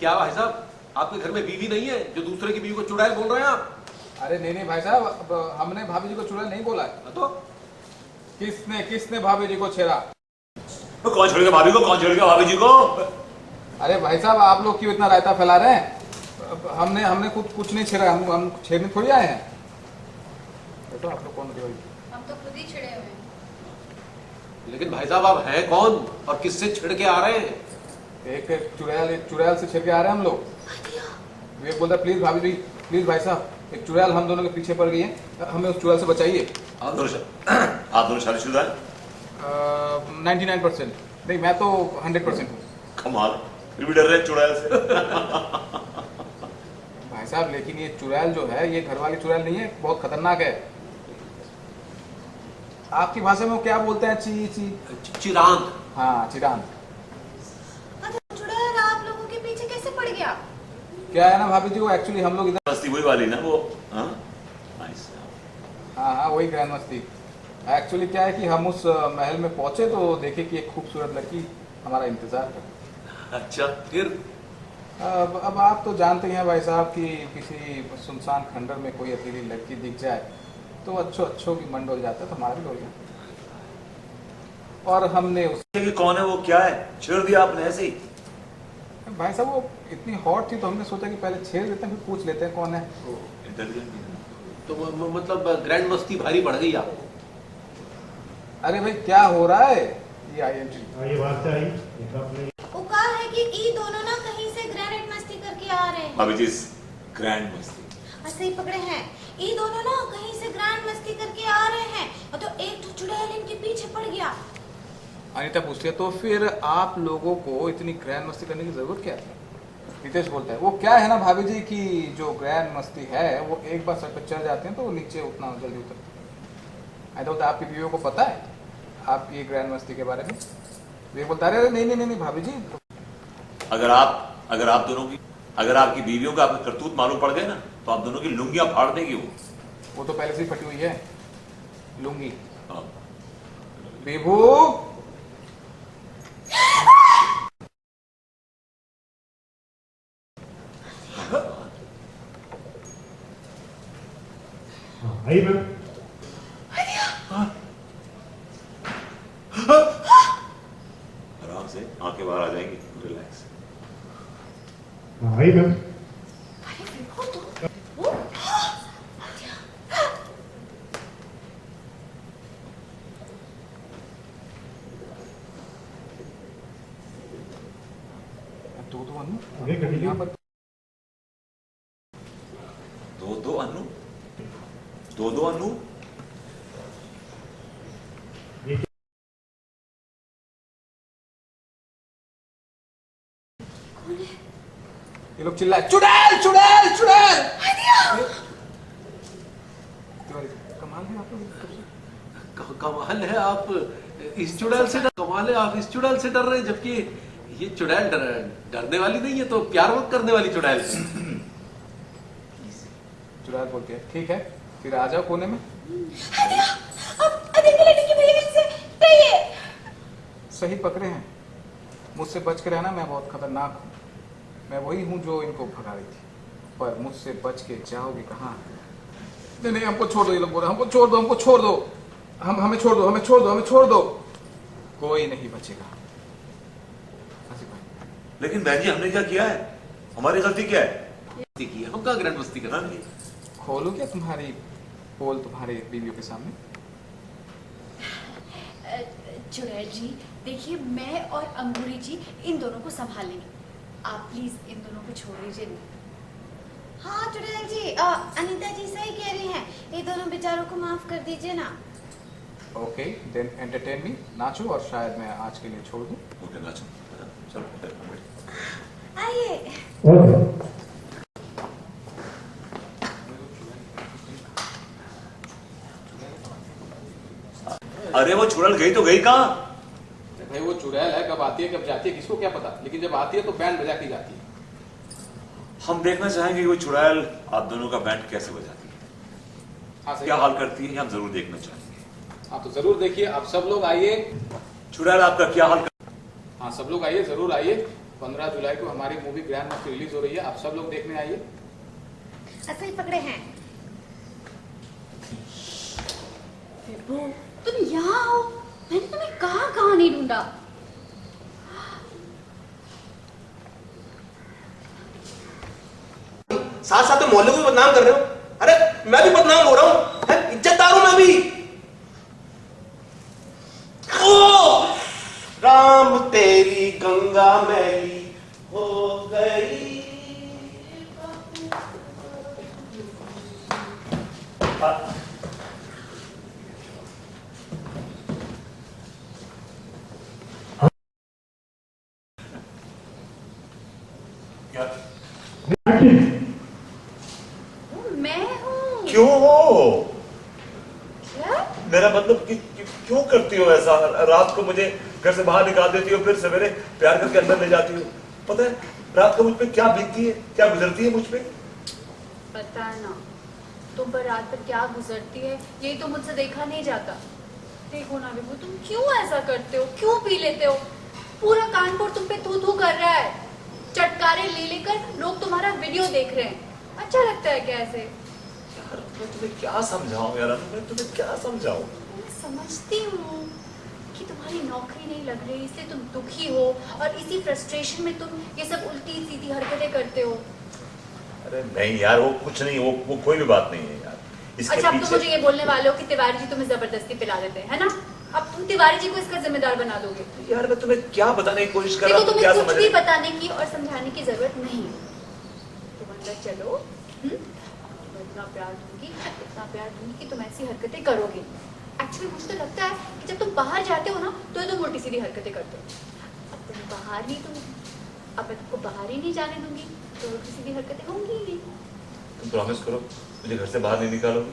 क्या भाई साहब, आपके घर में बीवी नहीं है जो दूसरे की बीवी को चुड़ैल बोल रहे हैं आप? अरे नहीं नहीं भाई साहब, हमने भाभी जी को चुड़ैल नहीं बोला है। तो किसने किसने भाभी जी को छेड़ा? तो कौन छोड़ेगा भाभी को, कौन छोड़ेगा भाभी जी को? अरे भाई साहब, आप लोग क्यों इतना रायता फैला रहे हैं? हमने हमने कुछ नहीं छेड़ा, हम छेड़ने थोड़ी आए हैं। तो आप लोग कौन होते हो? हम तो खुद ही छिड़े हुए हैं। लेकिन भाई साहब आप हैं कौन और किससे छिड़ के आ रहे हैं? एक चुड़ैल से छिड़ के आ रहे हैं हम लोग। विवेक बोलता प्लीज भाभी जी, प्लीज भाई साहब, एक चुड़ैल हम दोनों के पीछे पड़ गई है, हमें उस चुड़ैल से बचाइए। आप दोनों शादीशुदा हैं? 99%। नहीं, मैं तो 100% हूँ। कमाल, फिर भी डर रहे हैं चुड़ैल से। भाई साहब लेकिन ये चुड़ैल जो है, ये घर वाली चुड़ैल नहीं है, बहुत खतरनाक है। आपकी भाषा में वो क्या बोलते हैं? चिरांत। हाँ, चिरांत। अच्छा, चुड़ैल आप लोगों के पीछे कैसे पड़ गया? क्या है ना भाभी जी, वो एक्चुअली हम लोग इधर मस्ती वही वाली ना वो? हाँ हाँ, वही ग्रैंड मस्ती। एक्चुअली क्या है कि हम उस महल में पहुंचे तो देखे कि एक खूबसूरत लड़की हमारा इंतजार कर। अच्छा, फिर? अब आप तो जानते हैं भाई साहब कि किसी सुनसान खंडर में कोई अकेली लड़की दिख जाए तो अच्छों की मन डोल जाता है, तो हमारा भी डोल गया। और हमने उस कि कौन है वो, क्या है, छेड़ दिया आपने ऐसे ही? भाई साहब वो इतनी हॉट थी तो हमने सोचा कि पहले छेड़ देते हैं, फिर पूछ लेते हैं कौन है। तो मतलब ग्रैंड मस्ती भारी बढ़ गई आप? अरे भाई क्या हो रहा है? ये ING ये बात तो आई। वो कहा है कि ई दोनों ना कहीं से ग्रैंड मस्ती करके आ रहे हैं। भाभी जी ग्रैंड मस्ती ऐसे ही पकड़े हैं। ई दोनों ना कहीं से ग्रैंड मस्ती करके आ रहे हैं और तो एक तो चुड़ैल इनके पीछे पड़ गया। अनीता पूछती है तो फिर आप लोगों को इतनी ग्रैंड मस्ती करने की जरूरत क्या है? रितेश बोलता है वो क्या है ना भाभी जी की जो ग्रैंड मस्ती है वो एक बार सर पे चढ़ जाते हैं तो वो नीचे उतना जल्दी उतरते। आई बोलता आपकी बीवियों को पता है आपकी ग्रैंड मस्ती के बारे में? ये बोलता है नहीं भाभी जी। अगर आप दोनों की, अगर आपकी बीवियों का आपके करतूत मालूम पड़ गए ना तो आप दोनों की लुंगियां फाड़ देगी वो तो पहले से ही फटी हुई है लुंगी। हाँ। बेबू आई मैम। आराम से आंखें बाहर आ जाएंगी, रिलैक्स। आई मैम। अरे देखो तो वो दो अनु आगे कटिए। यहाँ पर दो अनु ये लोग चिल्लाए चुड़ैल चुड़ैल चुड़ैल। कमाल है आप लोग। कमाल है आप इस चुड़ैल से कमाल है आप इस चुड़ैल से डर रहे हैं, जबकि ये चुड़ैल डरने वाली नहीं है, तो प्यार वक्त करने वाली चुड़ैल है। चुड़ैल बोलती है ठीक है फिर आ जाओ कोने में। सही पकड़े हैं, मुझसे बच के रहना, मैं बहुत खतरनाक हूँ। मैं वही हूँ जो इनको भगा रही थी, पर मुझसे बच के जाओगे कहाँ? नहीं हमको छोड़ दो, ये लोग बोल रहे हमको छोड़ दो, हमको छोड़ दो, हमें छोड़ दो, हमें छोड़ दो, हमें छोड़ दो, कोई नहीं बचेगा। लेकिन बहन जी हमने क्या किया है, हमारी गलती क्या है? हम कहाँ ग्रैंड मस्ती कर रहे हैं? खोलू क्या तुम्हारी पोल तुम्हारे बीवियों के सामने? चुड़ैल जी देखिए, मैं और अंगूरी जी इन दोनों को संभाल लेंगे, आप प्लीज इन दोनों को छोड़ दीजिए। हाँ चुड़ैल जी, अनीता जी सही कह रही हैं, ये दोनों बेचारों को माफ कर दीजिए ना। ओके देन एंटरटेन मी, नाचो और शायद मैं आज के लिए छोड़ दूं। ओके नाचो, चलो आइए। ओके। अरे वो चुड़ैल गई तो गई कहाँ? भाई वो चुड़ैल है, कब आती है कब जाती है किसको क्या पता, लेकिन जब आती है तो बैंड बजा के जाती है। हम देखना चाहेंगे कि वो चुड़ैल आप दोनों का बैंड कैसे बजाती है, हाँ, क्या हाल करती है, हम जरूर देखना चाहेंगे। हाँ तो जरूर देखिए, आप सब लोग आइए। चुड़ैल आपका क्या हाल हाँ सब लोग आइए, जरूर आइए, 15 जुलाई को हमारी मूवी ग्रैंड मस्ती रिलीज हो रही है, आप सब लोग देखने आइए। ऐसा ही पकड़े हैं। विभू, तुम यहाँ हो, मैंने तुम्हें कहाँ नहीं ढूंढा। साथ साथ मोहल्ले को भी बदनाम कर रहे हो। अरे मैं भी बदनाम हो रहा हूं, इज्जतदार हूं मैं भी। ओ राम तेरी गंगा मैली हो गई। क्या मैं हूँ। क्यों हो? क्या? मेरा मतलब कि क्यों करती हो ऐसा? रात को मुझे घर से बाहर निकाल देती हो, फिर सवेरे प्यार करके अंदर ले जाती हो। पता है रात को मुझ पे क्या बीतती है, क्या गुजरती है मुझ पे? पता ना तुम पर रात पर क्या गुजरती है, यही तो मुझसे देखा नहीं जाता। देखो ना विभू, तुम क्यों ऐसा करते हो, क्यों पी लेते हो? पूरा कानपुर तुम पे थू थू कर रहा है, चटकारे ले लेकर लोग तुम्हारा वीडियो देख रहे हैं। अच्छा लगता है क्या ऐसे? यार मैं तुम्हें क्या समझाऊं यार, मैं तुम्हें क्या समझाऊं? मैं समझती हूँ कि तुम्हारी नौकरी नहीं लग रही, इसलिए तुम दुखी हो और इसी फ्रस्ट्रेशन में तुम ये सब उल्टी सीधी हरकतें करते हो। अरे नहीं यार, वो कुछ नहीं, वो कोई भी बात नहीं है यार। इसके अच्छा, अब पीछे तुम मुझे ये बोलने वाले हो कि तिवारी जी तुम्हें जबरदस्ती पिला देते हैं, है ना? अब तुम तिवारी जी को इसका जिम्मेदार बना दोगे। यार मैं तुम्हें क्या बताने की कोशिश कर रहा देखो, हूँ, तुम्हें क्या कुछ समझ भी रहे? बताने की और समझाने की जरूरत नहीं है। तुम अंदर चलो, मैं इतना प्यार दूंगी कि तुम ऐसी हरकतें करोगे। एक्चुअली मुझे तो लगता है कि जब तुम बाहर जाते हो ना तो ये तुम उल्टी सीधी हरकतें करते हो। अब तुम बाहर ही अब मैं तुमको बाहर ही नहीं जाने दूंगी तो उल्टी सीधी हरकतें होंगी ही नहीं। तुम प्रॉमिस करो मुझे घर से बाहर नहीं निकालोगे?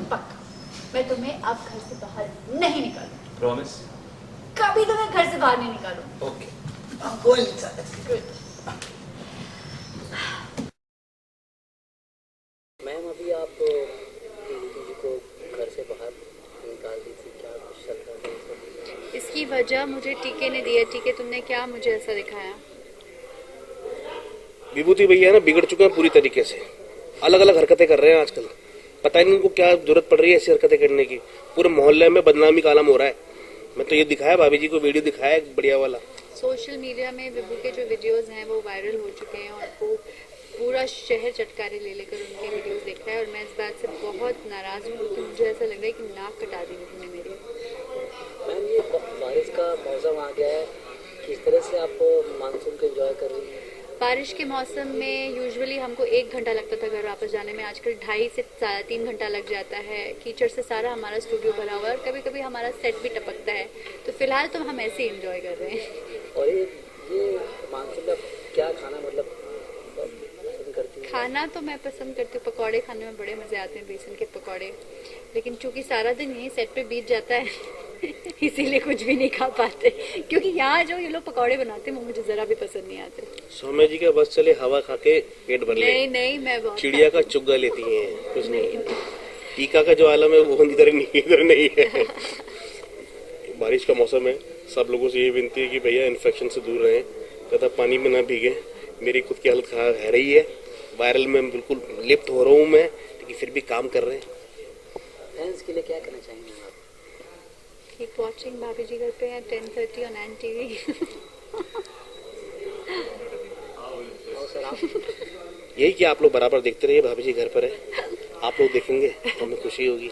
पक्का मैं तुम्हें अब घर से बाहर नहीं निकालूंगी। प्रॉमिस? कभी तुम्हें घर से बाहर नहीं निकालूंगी। ओके। Good. मैम अभी आप दीदी जी को घर से बाहर निकाल दी थी, क्या कुछ चल रहा था? इसकी वजह मुझे टीके ने दी है। टीके तुमने क्या मुझे ऐसा दिखाया? विभूति भैया ना बिगड़ चुके हैं पूरी तरीके से, अलग अलग हरकतें कर रहे हैं आजकल। पता नहीं उनको क्या जरूरत पड़ रही है ऐसी हरकतें करने की। पूरे मोहल्ले में बदनामी का आलम हो रहा है। मैं तो ये दिखाया, भाभी जी को वीडियो दिखाया एक बढ़िया वाला। सोशल मीडिया में विभू के जो वीडियोस हैं वो वायरल हो चुके हैं और वो पूरा शहर चटकारे ले लेकर उनके वीडियोस देख रहा है और मैं इस बात से बहुत नाराज हूँ कि मुझे ऐसा लग रहा है कि नाक कटा दी तुमने मेरी। मैम ये बारिश का मौसम आ गया है, किस तरह से आप मानसून को एंजॉय कर रही हैं? बारिश के मौसम में यूजुअली हमको 1 घंटा लगता था घर वापस जाने में, आजकल 2.5 से 3.5 घंटा लग जाता है। कीचड़ से सारा हमारा स्टूडियो भरा हुआ है और कभी कभी हमारा सेट भी टपकता है, तो फिलहाल तो हम ऐसे ही एंजॉय कर रहे हैं। और ये मानसून में क्या खाना मतलब पसंद करती हैं? खाना तो मैं पसंद करती हूँ, पकौड़े खाने में बड़े मजे आते हैं, बेसन के पकौड़े। लेकिन चूंकि सारा दिन यही सेट पे बीत जाता है इसीलिए कुछ भी नहीं खा पाते, क्योंकि यहाँ जो ये लोग पकौड़े बनाते हैं वो मुझे जरा भी पसंद नहीं आते। सौम्या जी का बस चले हवा खा के पेट भर ले। नहीं मैं बहुत चिड़िया का चुग्गा लेती है, कुछ नहीं। टीका का जो आलम है वो इधर नहीं है। बारिश का मौसम है, सब लोगों से ये विनती है कि भैया इन्फेक्शन से दूर रहें, ज्यादा पानी में ना भीगे। मेरी खुद की हालत खराब है रही है, वायरल में बिल्कुल लिप्त हो रहा हूँ मैं, लेकिन फिर भी काम कर रहे हैं। फैंस के लिए क्या कहना चाहेंगे आप? कीप वॉचिंग, भाभी जी घर पे हैं 10:30 ऑन NTV। और सर आप यही कि आप लोग बराबर देखते रहिए, भाभी जी घर पर है, आप लोग देखेंगे तो हमें खुशी होगी।